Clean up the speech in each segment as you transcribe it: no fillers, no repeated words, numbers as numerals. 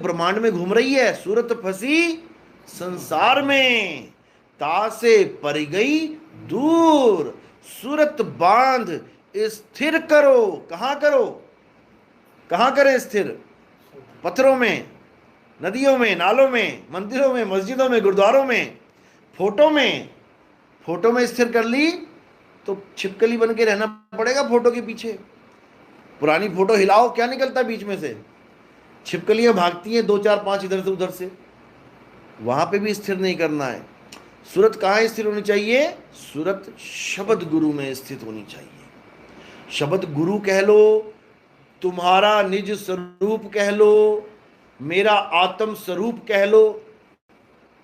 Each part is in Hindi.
ब्रह्मांड में घूम रही है, सूरत फंसी संसार में, तासे पर गई दूर, सूरत बांध स्थिर करो। कहां करो? कहां करें स्थिर? पत्थरों में, नदियों में, नालों में, मंदिरों में, मस्जिदों में, गुरुद्वारों में, फोटो में। फोटो में स्थिर कर ली तो छिपकली बन के रहना पड़ेगा फोटो के पीछे। पुरानी फोटो हिलाओ, क्या निकलता बीच में से? छिपकलियां भागती हैं, दो चार पांच इधर से उधर से। वहां पे भी स्थिर नहीं करना है। सूरत कहाँ स्थिर होनी चाहिए? सूरत शब्द गुरु में स्थित होनी चाहिए। शब्द गुरु कह लो, तुम्हारा निज स्वरूप कह लो, मेरा आत्म स्वरूप कह लो,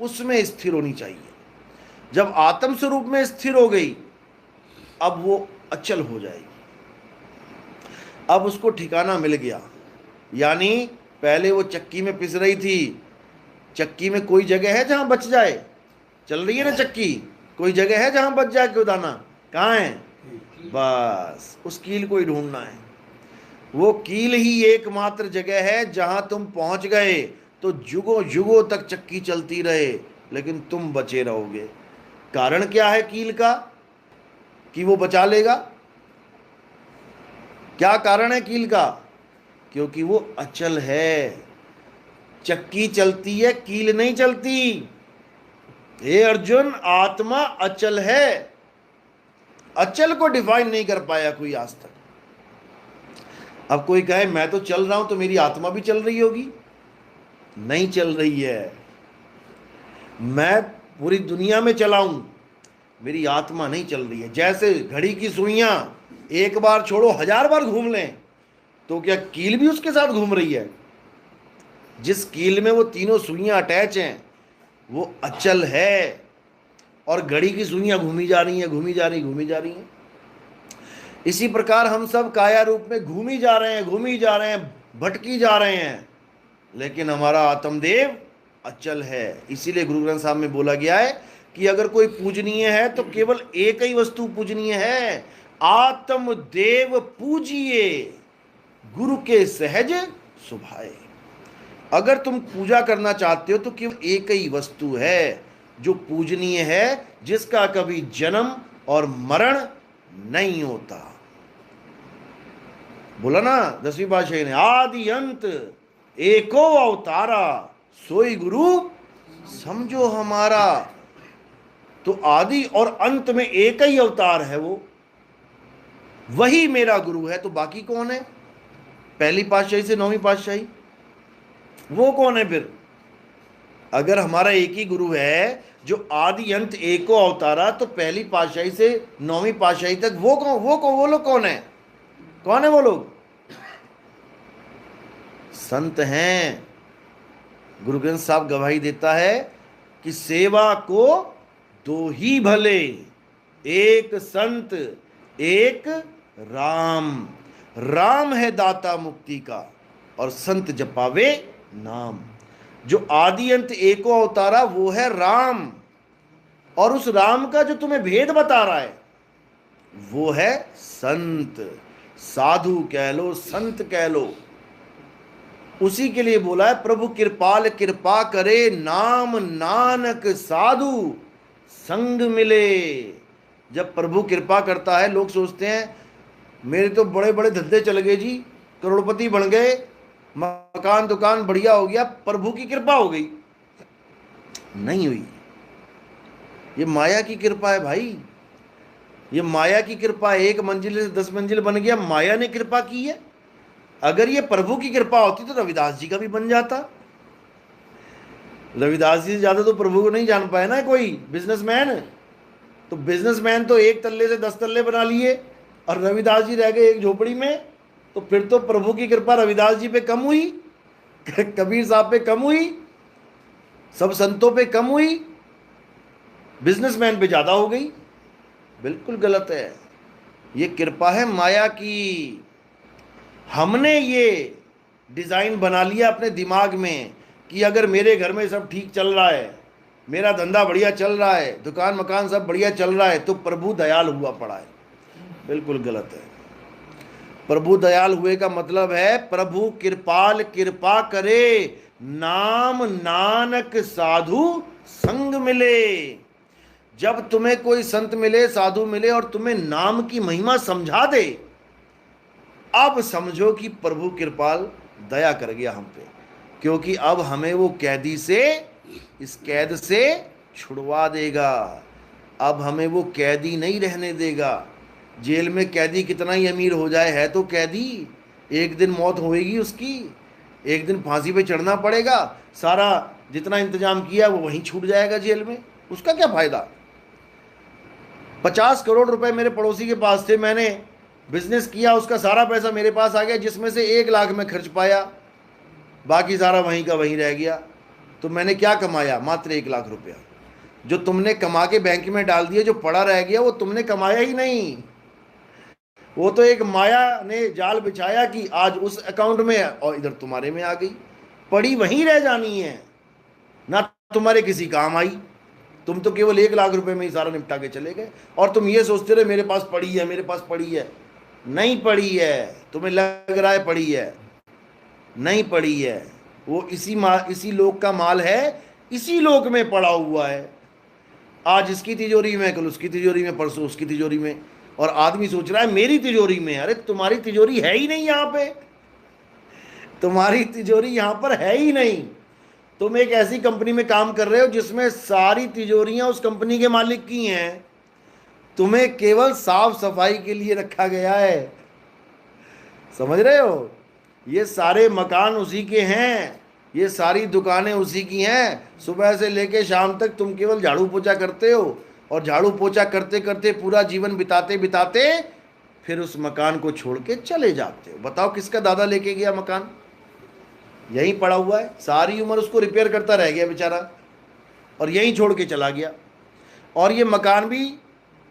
उसमें स्थिर होनी चाहिए। जब आत्म स्वरूप में स्थिर हो गई, अब वो अचल हो जाएगी। अब उसको ठिकाना मिल गया। यानी पहले वो चक्की में पिस रही थी, चक्की में कोई जगह है जहां बच जाए? चल रही है ना चक्की, कोई जगह है जहां बच जाए? क्यों दाना कहाँ है? बस उस कील को ही ढूंढना है। वो कील ही एकमात्र जगह है जहां तुम पहुंच गए तो जुगों जुगों तक चक्की चलती रहे, लेकिन तुम बचे रहोगे। कारण क्या है कील का कि वो बचा लेगा? क्या कारण है कील का? क्योंकि वो अचल है। चक्की चलती है, कील नहीं चलती। हे अर्जुन, आत्मा अचल है। अचल को डिफाइन नहीं कर पाया कोई आज तक। अब कोई कहे मैं तो चल रहा हूं तो मेरी आत्मा भी चल रही होगी। नहीं चल रही है। मैं पूरी दुनिया में चलाऊं, मेरी आत्मा नहीं चल रही है। जैसे घड़ी की सुइयां एक बार छोड़ो 1000 बार घूम लें, तो क्या कील भी उसके साथ घूम रही है? जिस कील में वो तीनों सुइयां अटैच हैं वो अचल है, और घड़ी की सुइयां घूमी जा रही हैं, घूमी जा रही, घूमी जा रही हैं। इसी प्रकार हम सब काया रूप में घूमी जा रहे हैं, घूमी जा रहे हैं, भटकी जा रहे हैं, लेकिन हमारा आत्मदेव अचल है। इसीलिए गुरु ग्रंथ साहब में बोला गया है कि अगर कोई पूजनीय है तो केवल एक ही वस्तु पूजनीय है, आत्मदेव पूजिए, गुरु के सहज सुभाए। अगर तुम पूजा करना चाहते हो तो केवल एक ही वस्तु है जो पूजनीय है, जिसका कभी जन्म और मरण नहीं होता। बोला ना 10वीं पातशाही ने, आदि अंत एको अवतारा, सोई गुरु समझो हमारा। तो आदि और अंत में एक ही अवतार है, वो वही मेरा गुरु है। तो बाकी कौन है? पहली पातशाही से 9वीं पातशाही, वो कौन है फिर? अगर हमारा एक ही गुरु है जो आदि अंत एको अवतारा, तो पहली पातशाही से 9वीं पातशाही तक वो कौन? वो लोग कौन है? कौन है वो लोग? संत हैं। गुरु ग्रंथ साहब गवाही देता है कि सेवा को दो ही भले, एक संत एक राम। राम है दाता मुक्ति का, और संत जपावे नाम। जो आदि अंत एको अवतारा वो है राम, और उस राम का जो तुम्हें भेद बता रहा है वो है संत। साधु कह लो, संत कह लो। उसी के लिए बोला है प्रभु कृपाल कृपा करे, नाम नानक साधु संग मिले। जब प्रभु कृपा करता है, लोग सोचते हैं मेरे तो बड़े बड़े धंधे चल गए जी, करोड़पति बन गए, मकान दुकान बढ़िया हो गया, प्रभु की कृपा हो गई। नहीं हुई। ये माया की कृपा है भाई, ये माया की कृपा है। 1 मंजिल से 10 मंजिल बन गया, माया ने कृपा की है। अगर ये प्रभु की कृपा होती तो रविदास जी का भी बन जाता। रविदास जी से ज्यादा तो प्रभु को नहीं जान पाया ना कोई बिजनेसमैन। तो बिजनेसमैन तो 1 तल्ले से 10 तल्ले बना लिए, और रविदास जी रह गए एक झोपड़ी में। तो फिर तो प्रभु की कृपा रविदास जी पे कम हुई, कबीर साहब पे कम हुई, सब संतों पे कम हुई, बिजनेसमैन पे ज्यादा हो गई। बिल्कुल गलत है। ये कृपा है माया की। हमने ये डिजाइन बना लिया अपने दिमाग में कि अगर मेरे घर में सब ठीक चल रहा है, मेरा धंधा बढ़िया चल रहा है, दुकान मकान सब बढ़िया चल रहा है, तो प्रभु दयाल हुआ पड़ा है। बिल्कुल गलत है। प्रभु दयाल हुए का मतलब है प्रभु कृपाल कृपा करे, नाम नानक साधु संग मिले। जब तुम्हें कोई संत मिले, साधु मिले और तुम्हें नाम की महिमा समझा दे, अब समझो कि प्रभु कृपाल दया कर गया हम पे, क्योंकि अब हमें वो कैदी से, इस कैद से छुड़वा देगा। अब हमें वो कैदी नहीं रहने देगा। जेल में कैदी कितना ही अमीर हो जाए, है तो कैदी, एक दिन मौत होएगी उसकी, एक दिन फांसी पे चढ़ना पड़ेगा, सारा जितना इंतजाम किया वो वहीं छूट जाएगा जेल में, उसका क्या फायदा। 50 करोड़ रुपए मेरे पड़ोसी के पास थे, मैंने बिजनेस किया, उसका सारा पैसा मेरे पास आ गया, जिसमें से 1 लाख में खर्च पाया, बाकी सारा वहीं का वहीं रह गया। तो मैंने क्या कमाया? मात्र 1 लाख रुपया। जो तुमने कमा के बैंक में डाल दिया, जो पड़ा रह गया, वो तुमने कमाया ही नहीं। वो तो एक माया ने जाल बिछाया कि आज उस अकाउंट में और इधर तुम्हारे में आ गई, पड़ी वहीं रह जानी है, ना तुम्हारे किसी काम आई। तुम तो केवल 1 लाख रुपए में ही सारा निपटा के चले गए, और तुम ये सोचते रहे मेरे पास पड़ी है, मेरे पास पड़ी है। नहीं पड़ी है, तुम्हें लग रहा है पड़ी है, नहीं पड़ी है। वो इसी लोक का माल है, इसी लोक में पड़ा हुआ है। आज इसकी तिजोरी में, कल उसकी तिजोरी में, परसों उसकी तिजोरी में, और आदमी सोच रहा है मेरी तिजोरी में। अरे तुम्हारी तिजोरी है ही नहीं यहाँ पे, तुम्हारी तिजोरी यहाँ पर है ही नहीं। तुम एक ऐसी कंपनी में काम कर रहे हो जिसमें सारी तिजोरियां उस कंपनी के मालिक की हैं, तुम्हें केवल साफ सफाई के लिए रखा गया है। समझ रहे हो? ये सारे मकान उसी के हैं, ये सारी दुकानें उसी की हैं। सुबह से लेके शाम तक तुम केवल झाड़ू पोछा करते हो, और झाड़ू पोछा करते करते पूरा जीवन बिताते बिताते फिर उस मकान को छोड़ के चले जाते हो। बताओ किसका दादा लेके गया मकान? यहीं पड़ा हुआ है, सारी उम्र उसको रिपेयर करता रह गया बेचारा, और यहीं छोड़ के चला गया। और ये मकान भी,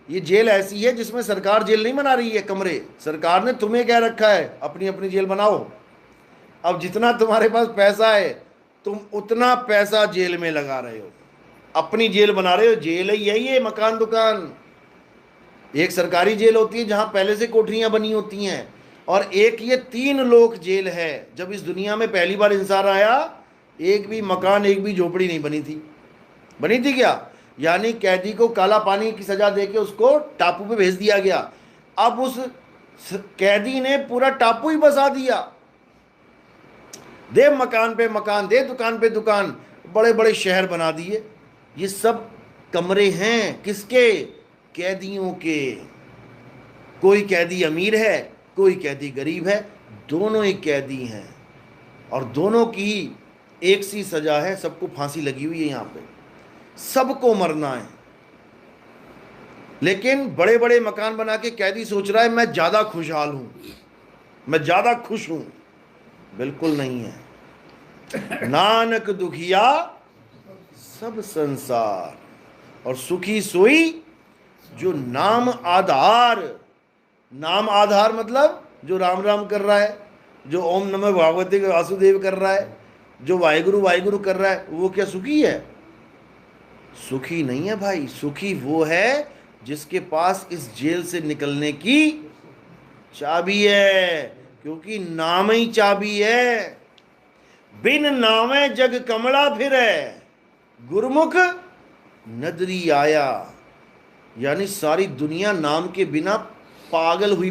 ये जेल ऐसी है जिसमें सरकार जेल नहीं बना रही है कमरे, सरकार ने तुम्हें क्या रखा है, अपनी अपनी जेल बनाओ। अब जितना तुम्हारे पास पैसा है, तुम उतना पैसा जेल में लगा रहे हो, अपनी जेल बना रहे हो। जेल ही है ये, मकान दुकान। एक सरकारी जेल होती है जहां पहले से कोठरियां बनी होती हैं, और एक ये 3 लोक जेल है। जब इस दुनिया में पहली बार इंसान आया, एक भी मकान, एक भी झोपड़ी नहीं बनी थी। बनी थी क्या? यानी कैदी को काला पानी की सजा देके उसको टापू पे भेज दिया गया। अब उस कैदी ने पूरा टापू ही बसा दिया, दे मकान पे मकान, दे दुकान पे दुकान, बड़े बड़े शहर बना दिए। ये सब कमरे हैं किसके? कैदियों के। कोई कैदी अमीर है, कोई कैदी गरीब है, दोनों ही कैदी हैं, और दोनों की एक सी सजा है। सबको फांसी लगी हुई है, यहाँ पे सबको मरना है। लेकिन बड़े बड़े मकान बना के कैदी सोच रहा है मैं ज्यादा खुशहाल हूं, मैं ज्यादा खुश हूं। बिल्कुल नहीं है। नानक दुखिया सब संसार, और सुखी सोई जो नाम आधार। नाम आधार मतलब जो राम राम कर रहा है, जो ओम नमः भगवते वासुदेव कर रहा है, जो वाहिगुरु वाहिगुरु कर रहा है, वो क्या सुखी है? सुखी नहीं है भाई। सुखी वो है जिसके पास इस जेल से निकलने की चाबी है, क्योंकि नाम ही चाबी है। बिन नामे जग कमला फिरे, गुरमुख नदरी आया। यानी सारी दुनिया नाम के बिना पागल हुई